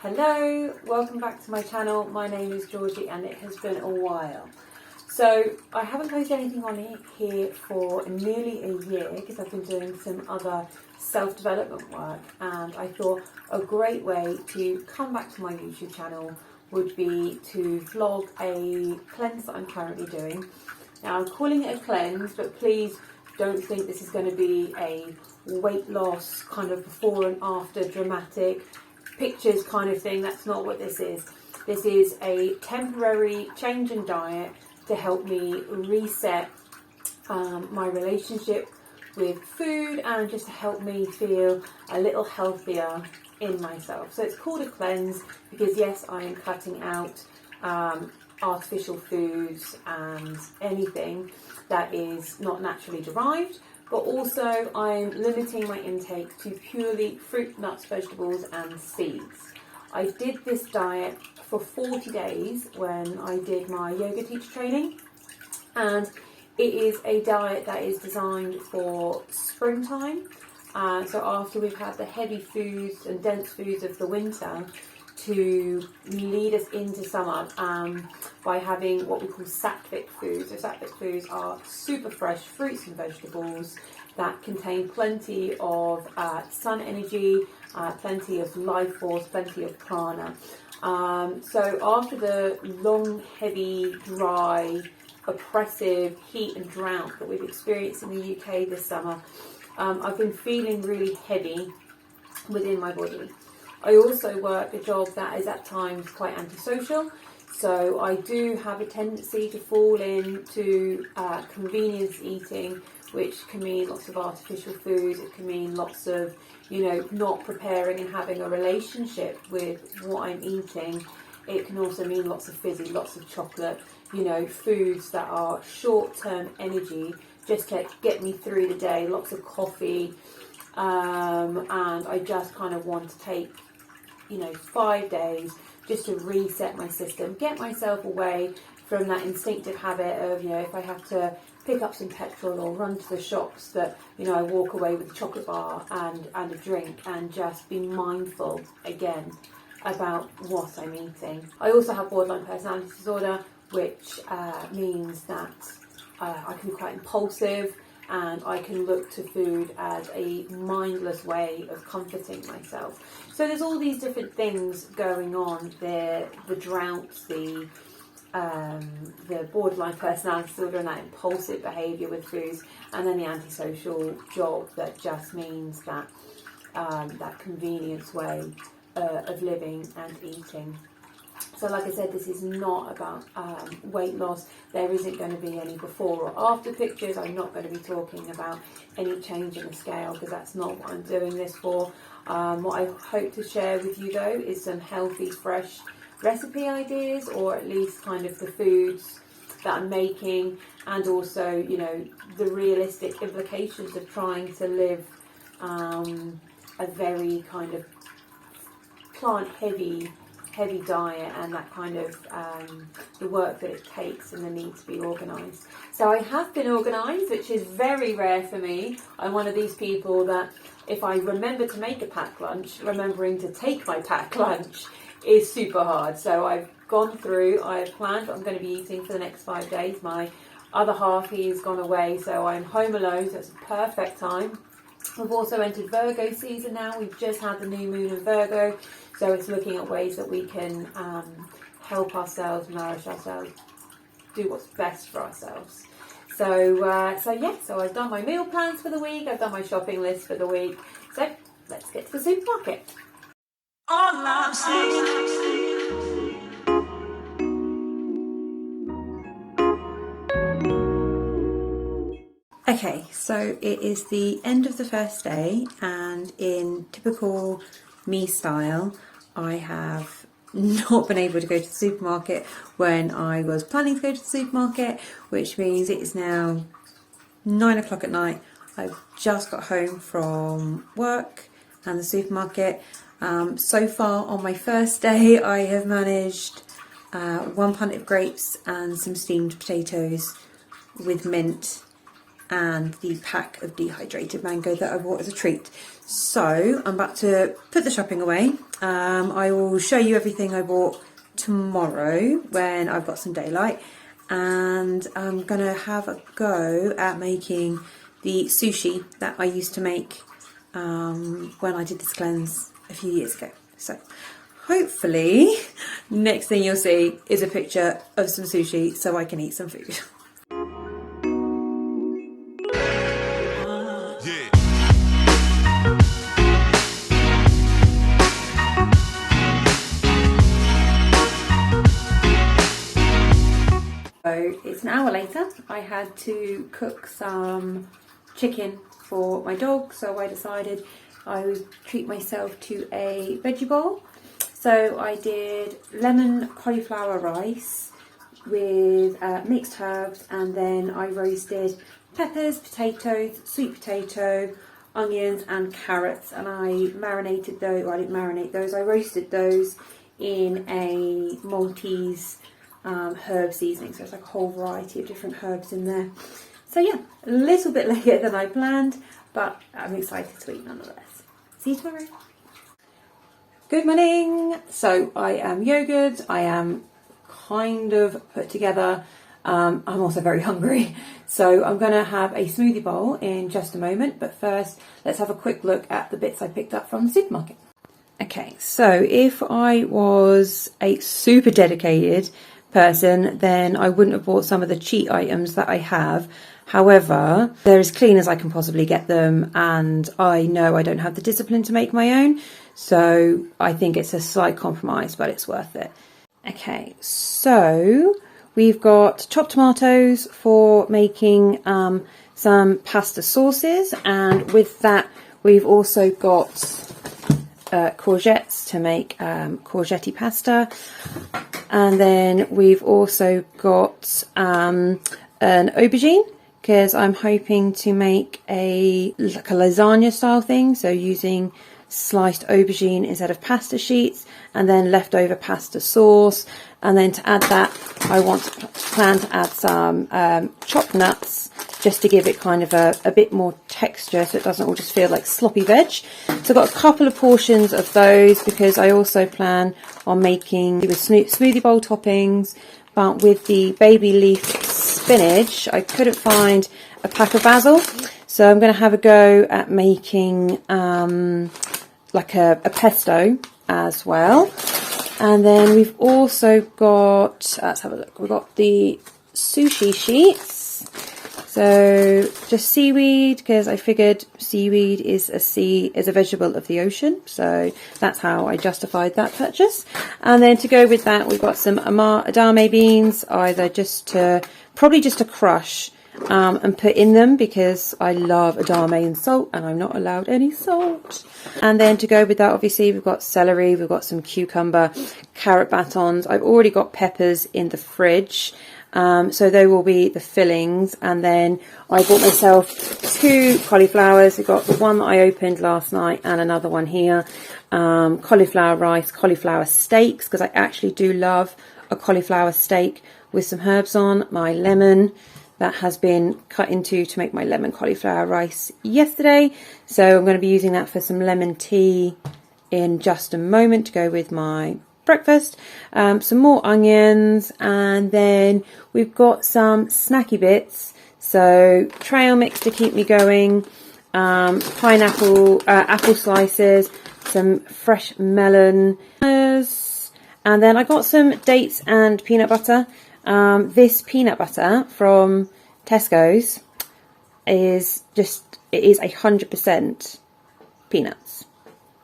Hello, welcome back to my channel. My name is Georgie and it has been a while. So I haven't posted anything on here for nearly a year because I've been doing some other self-development work, and I thought a great way to come back to my YouTube channel would be to vlog a cleanse that I'm currently doing. Now I'm calling it a cleanse, but please don't think this is going to be a weight loss kind of before and after dramatic pictures kind of thing. That's not what this is. This is a temporary change in diet to help me reset my relationship with food and just to help me feel a little healthier in myself. So it's called a cleanse because yes, I am cutting out artificial foods and anything that is not naturally derived, but also I'm limiting my intake to purely fruit, nuts, vegetables and seeds. I did this diet for 40 days when I did my yoga teacher training, and it is a diet that is designed for springtime. So after we've had the heavy foods and dense foods of the winter, to lead us into summer by having what we call sattvic foods. So sattvic foods are super fresh fruits and vegetables that contain plenty of sun energy, plenty of life force, plenty of prana. So after the long, heavy, dry, oppressive heat and drought that we've experienced in the UK this summer, I've been feeling really heavy within my body. I also work a job that is at times quite antisocial, so I do have a tendency to fall into convenience eating, which can mean lots of artificial foods. It can mean lots of, not preparing and having a relationship with what I'm eating. It can also mean lots of fizzy, lots of chocolate, foods that are short-term energy, just to get me through the day, lots of coffee, and I just kind of want to take 5 days just to reset my system, get myself away from that instinctive habit of, if I have to pick up some petrol or run to the shops, that, I walk away with a chocolate bar and a drink, and just be mindful again about what I'm eating. I also have borderline personality disorder, which means that I can be quite impulsive, and I can look to food as a mindless way of comforting myself. So there's all these different things going on there: the drought, the borderline personality disorder and that impulsive behaviour with foods, and then the antisocial job that just means that that convenience way of living and eating. So like I said, this is not about weight loss. There isn't going to be any before or after pictures. I'm not going to be talking about any change in the scale because that's not what I'm doing this for. What I hope to share with you though is some healthy, fresh recipe ideas, or at least kind of the foods that I'm making, and also, the realistic implications of trying to live a very kind of plant-heavy diet, and that kind of the work that it takes and the need to be organised. So I have been organised, which is very rare for me. I'm one of these people that if I remember to make a packed lunch, remembering to take my packed lunch is super hard. So I've gone through, I've planned what I'm going to be eating for the next 5 days. My other half, he's gone away, so I'm home alone, so it's a perfect time. We've also entered Virgo season now. We've just had the new moon in Virgo, so it's looking at ways that we can help ourselves, nourish ourselves, do what's best for ourselves. So I've done my meal plans for the week. I've done my shopping list for the week. So let's get to the supermarket. All I'm saying. Okay, so it is the end of the first day, and in typical me style, I have not been able to go to the supermarket when I was planning to go to the supermarket, which means it is now 9 o'clock at night. I've just got home from work and the supermarket. So far on my first day, I have managed 1 pint of grapes and some steamed potatoes with mint and the pack of dehydrated mango that I bought as a treat. So I'm about to put the shopping away. I will show you everything I bought tomorrow when I've got some daylight, and I'm gonna have a go at making the sushi that I used to make when I did this cleanse a few years ago. So hopefully next thing you'll see is a picture of some sushi so I can eat some food. So it's an hour later. I had to cook some chicken for my dog, so I decided I would treat myself to a veggie bowl. So I did lemon cauliflower rice with mixed herbs, and then I roasted peppers, potatoes, sweet potato, onions and carrots, and I marinated those, well, I didn't marinate those, I roasted those in a Maltese herb seasoning, so it's like a whole variety of different herbs in there. So yeah, a little bit later than I planned, but I'm excited to eat nonetheless. See you tomorrow. Good morning. So I am yogurt, I am kind of put together. I'm also very hungry, so I'm going to have a smoothie bowl in just a moment, but first let's have a quick look at the bits I picked up from the supermarket. Okay, so if I was a super dedicated person, then I wouldn't have bought some of the cheat items that I have. However, they're as clean as I can possibly get them, and I know I don't have the discipline to make my own, so I think it's a slight compromise, but it's worth it. Okay, so we've got chopped tomatoes for making some pasta sauces, and with that we've also got courgettes to make courgette pasta, and then we've also got an aubergine, because I'm hoping to make like a lasagna style thing, so using sliced aubergine instead of pasta sheets, and then leftover pasta sauce. And then to add that, I plan to add some chopped nuts, just to give it kind of a bit more texture, so it doesn't all just feel like sloppy veg. So I've got a couple of portions of those, because I also plan on making with smoothie bowl toppings. But with the baby leaf spinach, I couldn't find a pack of basil, so I'm going to have a go at making like a pesto as well. And then we've also got, let's have a look, we've got the sushi sheets. So just seaweed, because I figured seaweed is a vegetable of the ocean, so that's how I justified that purchase. And then to go with that, we've got some edamame beans, probably just to crush and put in them, because I love edamame and salt, and I'm not allowed any salt. And then to go with that, obviously we've got celery, we've got some cucumber, carrot batons. I've already got peppers in the fridge, so they will be the fillings. And then I bought myself 2 cauliflowers. We've got the one that I opened last night and another one here. Cauliflower rice, cauliflower steaks, because I actually do love a cauliflower steak with some herbs on. My lemon that has been cut into to make my lemon cauliflower rice yesterday, so I'm going to be using that for some lemon tea in just a moment to go with my breakfast. Some more onions, and then we've got some snacky bits, so trail mix to keep me going, pineapple, apple slices, some fresh melon, and then I got some dates and peanut butter. This peanut butter from Tesco's is 100% peanuts.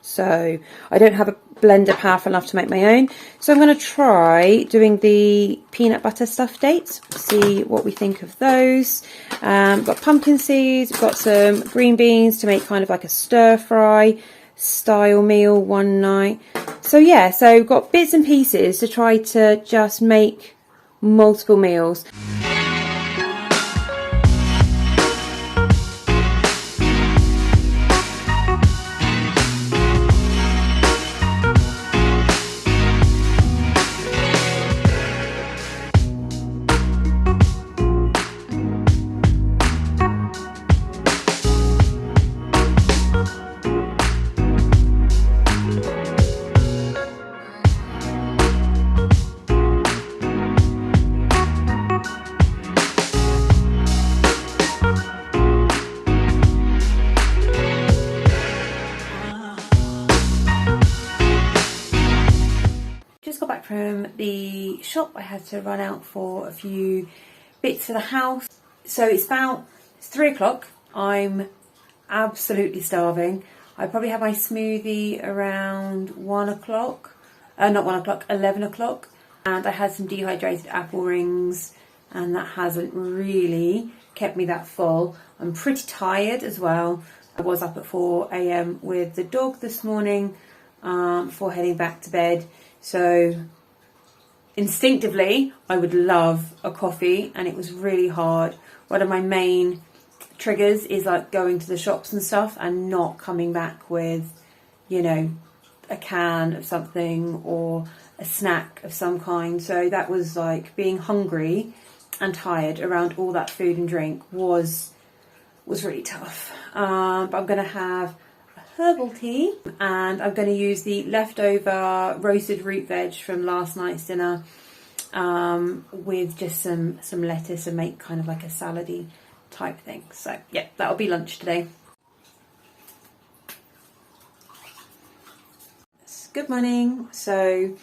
So I don't have a blender powerful enough to make my own. So I'm going to try doing the peanut butter stuffed dates, see what we think of those. Got pumpkin seeds, got some green beans to make kind of like a stir fry style meal one night. So yeah, so got bits and pieces to try to just make multiple meals. back from the shop. I had to run out for a few bits for the house. So it's 3 o'clock. I'm absolutely starving. I probably had my smoothie around 1 o'clock. Not 1 o'clock, 11 o'clock. And I had some dehydrated apple rings, and that hasn't really kept me that full. I'm pretty tired as well. I was up at 4 a.m. with the dog this morning before heading back to bed. So instinctively, I would love a coffee, and it was really hard. One of my main triggers is like going to the shops and stuff and not coming back with, you know, a can of something or a snack of some kind. So that was like being hungry and tired around all that food and drink was really tough. But I'm going to have a herbal tea, and I'm going to use the leftover roasted root veg from last night's dinner with just some lettuce and make kind of like a salady type thing. So yeah, that'll be lunch today. Good morning. So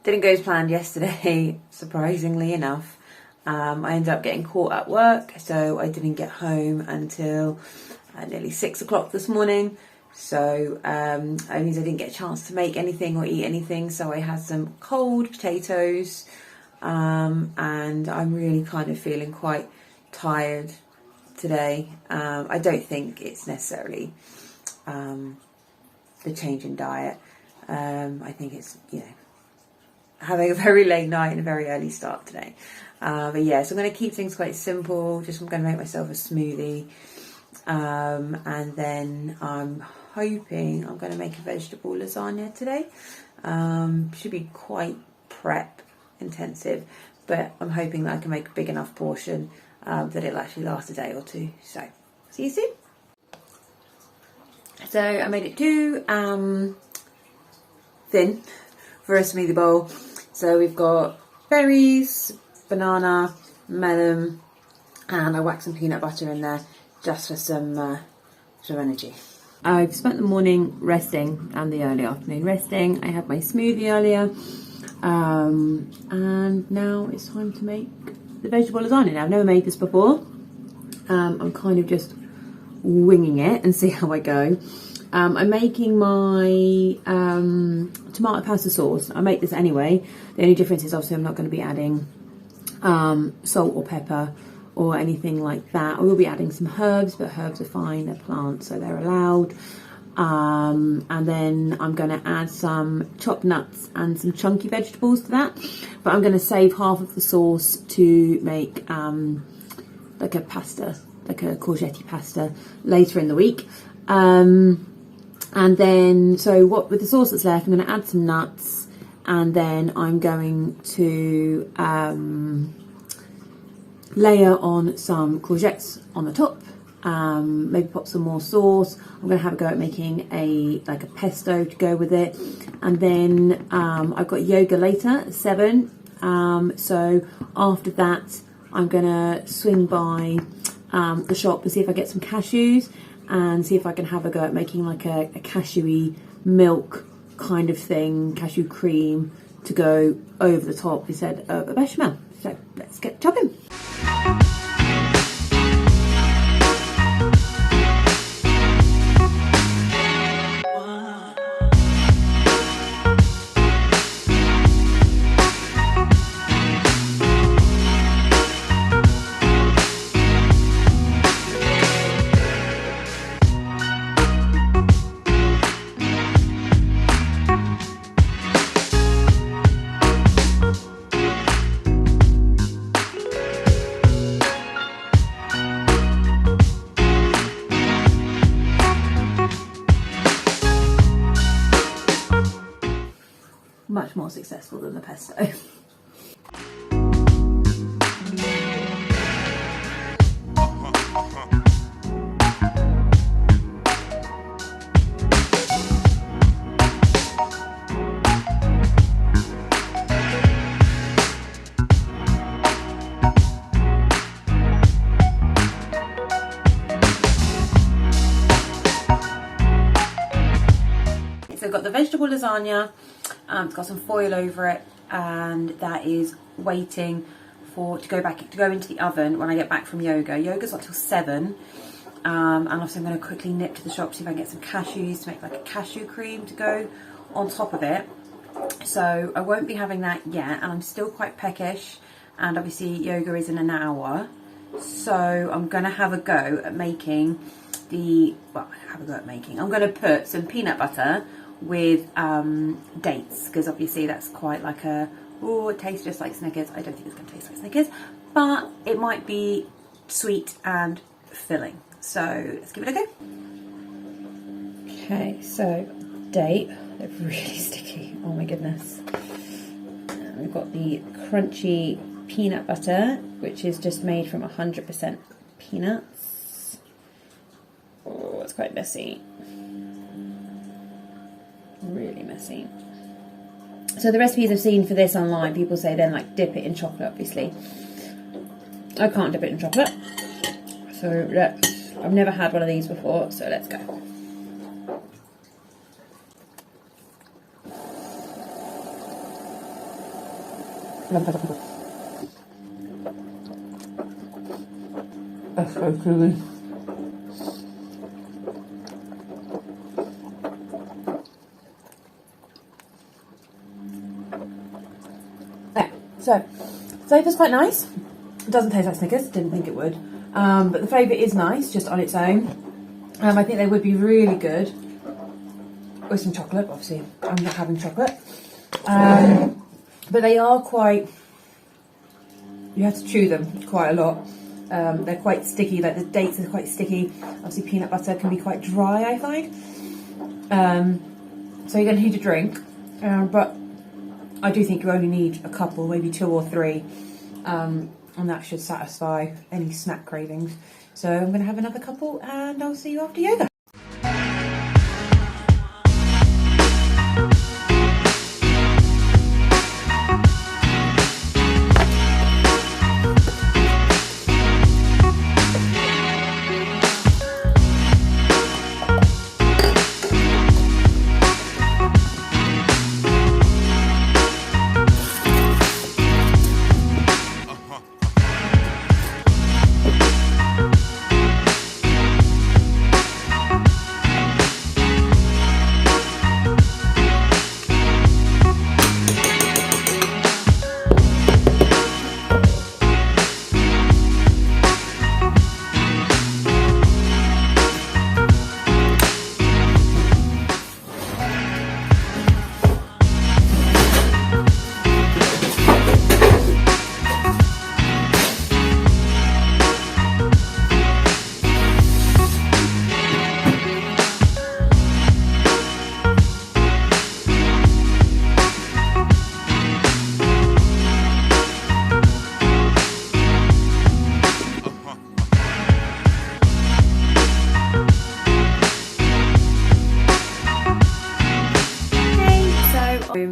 didn't go as planned yesterday, surprisingly enough. I ended up getting caught at work, so I didn't get home until nearly 6 o'clock this morning. So that means I didn't get a chance to make anything or eat anything. So I had some cold potatoes, and I'm really kind of feeling quite tired today. I don't think it's necessarily the change in diet. I think it's, you know, having a very late night and a very early start today. But yeah, so I'm going to keep things quite simple. I'm going to make myself a smoothie. And then I'm hoping I'm going to make a vegetable lasagna today. Should be quite prep intensive, but I'm hoping that I can make a big enough portion that it'll actually last a day or two. So, see you soon. So I made it too thin for a smoothie bowl. So we've got berries, banana, melon, and I whacked some peanut butter in there just for some energy. I've spent the morning resting and the early afternoon resting. I had my smoothie earlier, and now it's time to make the vegetable lasagna. Now, I've never made this before. I'm kind of just winging it and see how I go. I'm making my tomato pasta sauce. I make this anyway. The only difference is obviously I'm not going to be adding salt or pepper or anything like that. I will be adding some herbs, but herbs are fine. They're plants, so they're allowed. And then I'm going to add some chopped nuts and some chunky vegetables to that. But I'm going to save half of the sauce to make like a pasta, like a courgette pasta later in the week. And then, so what with the sauce that's left, I'm going to add some nuts, and then I'm going to layer on some courgettes on the top. Maybe pop some more sauce. I'm going to have a go at making a pesto to go with it. And then I've got yoga later at 7. So after that, I'm going to swing by the shop to see if I get some cashews and see if I can have a go at making like a cashewy milk kind of thing, cashew cream to go over the top instead of a bechamel. So let's get chopping. Much more successful than the pesto. So I've got the vegetable lasagna. It's got some foil over it, and that is waiting to go into the oven when I get back from yoga. Yoga's not till 7, and also I'm going to quickly nip to the shop, see if I can get some cashews to make like a cashew cream to go on top of it. So I won't be having that yet, and I'm still quite peckish, and obviously yoga is in an hour, so I'm going to have a go at making I'm going to put some peanut butter with dates, because obviously that's quite like it tastes just like Snickers. I don't think it's going to taste like Snickers, but it might be sweet and filling. So let's give it a go. Okay, so date, they're really sticky. Oh my goodness. And we've got the crunchy peanut butter, which is just made from 100% peanuts. Oh, it's quite messy. Really messy. So the recipes I've seen for this online, people say then like dip it in chocolate, obviously. I can't dip it in chocolate. So I've never had one of these before, so let's go. That's so gooey. So, flavour's quite nice. It doesn't taste like Snickers, didn't think it would. But the flavour is nice, just on its own. I think they would be really good with some chocolate. Obviously, I'm not having chocolate. But they are quite... You have to chew them quite a lot. They're quite sticky, like the dates are quite sticky. Obviously, peanut butter can be quite dry, I find. So you're going to need a drink. But I do think you only need a couple, maybe 2 or 3, and that should satisfy any snack cravings. So I'm going to have another couple, and I'll see you after yoga.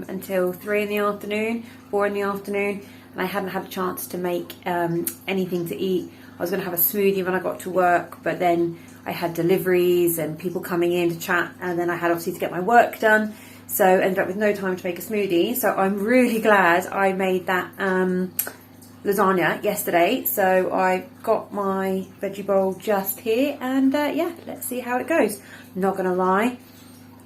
Until 3 in the afternoon, 4 in the afternoon, and I hadn't had a chance to make anything to eat. I was going to have a smoothie when I got to work, but then I had deliveries and people coming in to chat, and then I had obviously to get my work done, so ended up with no time to make a smoothie. So I'm really glad I made that lasagna yesterday. So I got my veggie bowl just here, and yeah, let's see how it goes. Not gonna lie,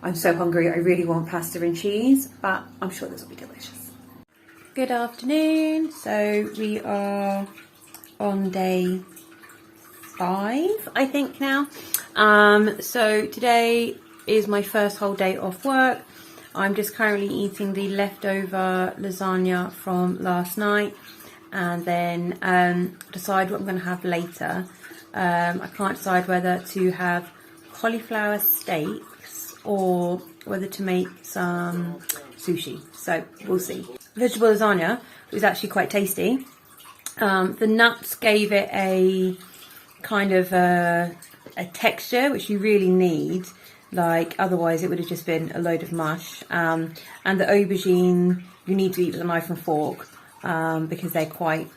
I'm so hungry, I really want pasta and cheese, but I'm sure this will be delicious. Good afternoon. So we are on day 5, I think now. So today is my first whole day off work. I'm just currently eating the leftover lasagna from last night, and then decide what I'm going to have later. I can't decide whether to have cauliflower steaks or whether to make some sushi, so we'll see. Vegetable lasagna was actually quite tasty. The nuts gave it a kind of a texture which you really need, like otherwise it would have just been a load of mush. And the aubergine you need to eat with a knife and fork because they're quite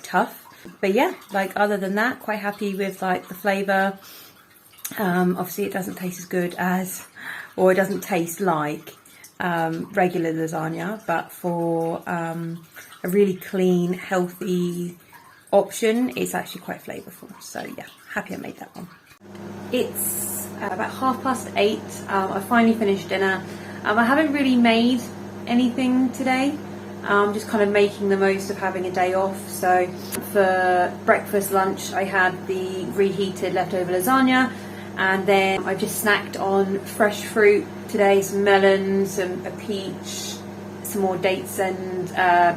tough. But yeah, like other than that, quite happy with like the flavour. Obviously it doesn't taste as good as, or it doesn't taste like regular lasagna, but for a really clean, healthy option, it's actually quite flavourful. So yeah, happy I made that one. It's about 8:30. I finally finished dinner. I haven't really made anything today. I'm just kind of making the most of having a day off. So for breakfast, lunch, I had the reheated leftover lasagna, and then I just snacked on fresh fruit today, some melons, a peach, some more dates and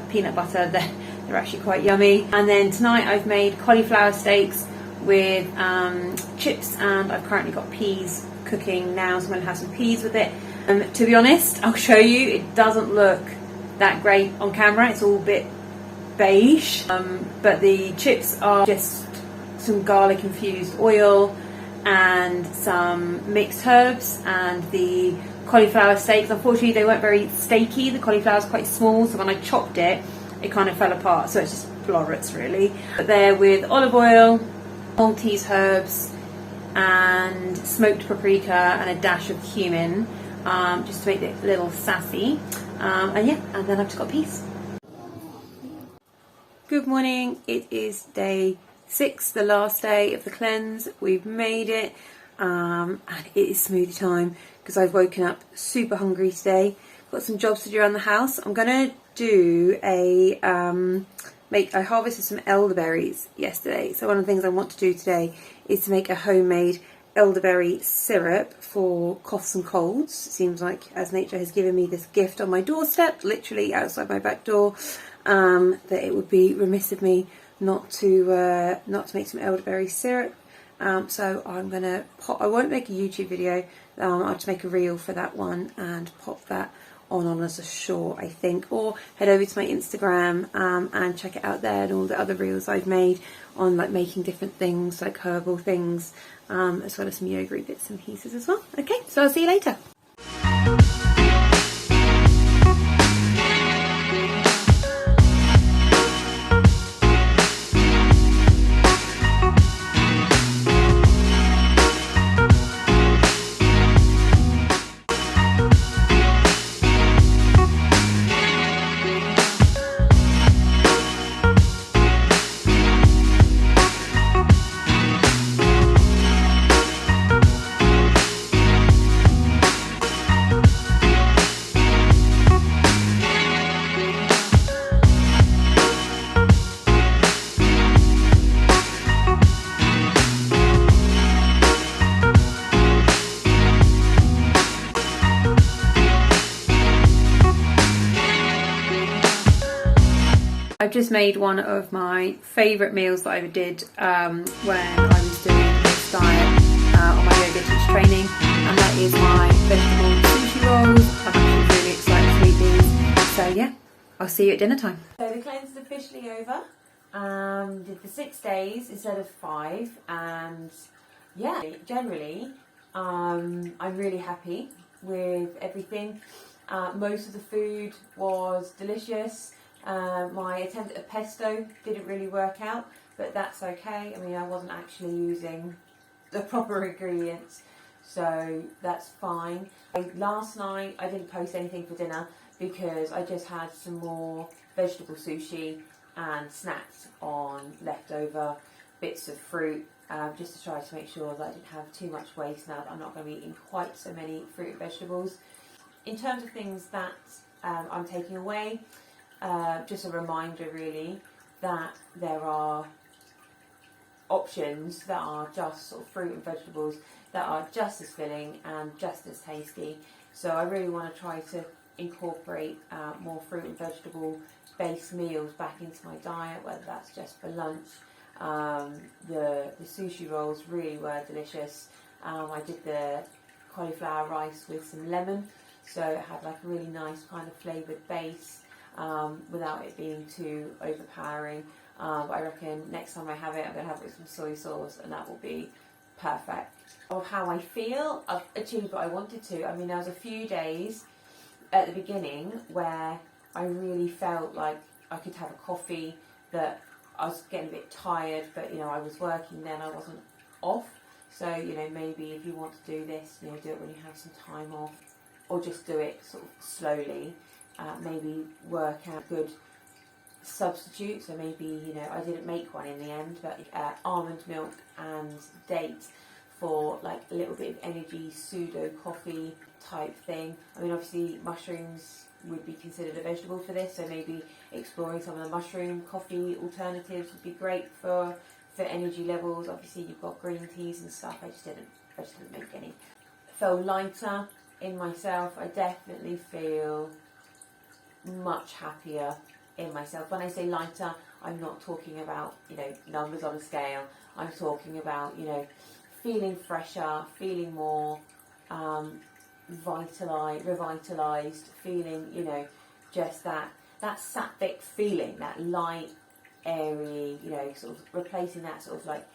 peanut butter. They're actually quite yummy. And then tonight I've made cauliflower steaks with chips, and I've currently got peas cooking now, so I'm going to have some peas with it. To be honest, I'll show you, it doesn't look that great on camera, it's all a bit beige, but the chips are just some garlic infused oil and some mixed herbs, and the cauliflower steaks, unfortunately they weren't very steaky. The cauliflower's quite small, so when I chopped it, it kind of fell apart, so it's just florets really. But they're with olive oil, Maltese herbs and smoked paprika and a dash of cumin, just to make it a little sassy. And yeah, and then I've just got peas. Good morning, it is day 6, the last day of the cleanse. We've made it, and it is smoothie time because I've woken up super hungry today. Got some jobs to do around the house. I'm gonna do I harvested some elderberries yesterday, so one of the things I want to do today is to make a homemade elderberry syrup for coughs and colds. It seems like as nature has given me this gift on my doorstep, literally outside my back door, that it would be remiss of me not to make some elderberry syrup. So I'm gonna I won't make a YouTube video. I'll just make a reel for that one and pop that on as a short, I think, or head over to my Instagram and check it out there, and all the other reels I've made on like making different things, like herbal things, as well as some yoga bits and pieces as well. Okay, so I'll see you later. I've just made one of my favourite meals that I did when I was doing this diet on my yoga teacher training, and that is my vegetable sushi rolls. I'm actually really excited to eat these. So yeah, I'll see you at dinner time. So the cleanse is officially over. Did the 6 days instead of 5, and yeah, generally I'm really happy with everything. Most of the food was delicious. My attempt at a pesto didn't really work out, but that's okay. I mean, I wasn't actually using the proper ingredients, so that's fine. Last night I didn't post anything for dinner because I just had some more vegetable sushi and snacked on leftover bits of fruit, just to try to make sure that I didn't have too much waste now that I'm not going to be eating quite so many fruit and vegetables. In terms of things that I'm taking away, just a reminder really that there are options that are just sort of fruit and vegetables that are just as filling and just as tasty. So I really want to try to incorporate more fruit and vegetable based meals back into my diet, whether that's just for lunch. The sushi rolls really were delicious. I did the cauliflower rice with some lemon, so it had like a really nice kind of flavoured base, without it being too overpowering. But I reckon next time I have it, I'm going to have it with some soy sauce, and that will be perfect. Of how I feel, I've achieved what I wanted to. I mean, there was a few days at the beginning where I really felt like I could have a coffee, that I was getting a bit tired, but you know, I was working then, I wasn't off. So, you know, maybe if you want to do this, you know, do it when you have some time off. or just do it sort of slowly. Maybe work out good substitute. So maybe, you know, I didn't make one in the end, but almond milk and dates for like a little bit of energy, pseudo coffee type thing. I mean, obviously mushrooms would be considered a vegetable for this, so maybe exploring some of the mushroom coffee alternatives would be great for energy levels. Obviously you've got green teas and stuff. I just didn't make any. Feel lighter in myself. I definitely feel much happier in myself. When I say lighter, I'm not talking about, you know, numbers on a scale. I'm talking about, you know, feeling fresher, feeling more revitalized, feeling, you know, just that sattvic feeling, that light, airy, you know, sort of replacing that sort of like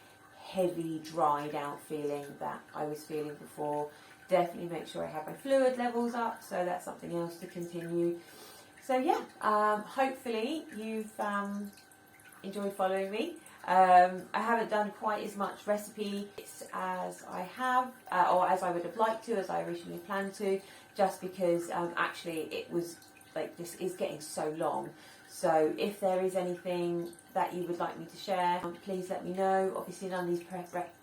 heavy, dried out feeling that I was feeling before. Definitely make sure I have my fluid levels up, so that's something else to continue. So yeah, hopefully you've enjoyed following me. I haven't done quite as much recipe as I have, or as I would have liked to, as I originally planned to, just because actually it was like, this is getting so long. So if there is anything that you would like me to share, please let me know. Obviously none of these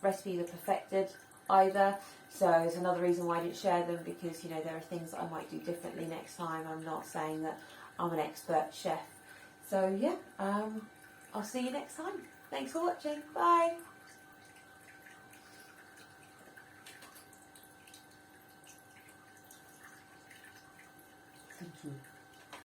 recipes are perfected either, so it's another reason why I didn't share them, because, you know, there are things that I might do differently next time. I'm not saying that I'm an expert chef. So yeah, I'll see you next time. Thanks for watching. Bye.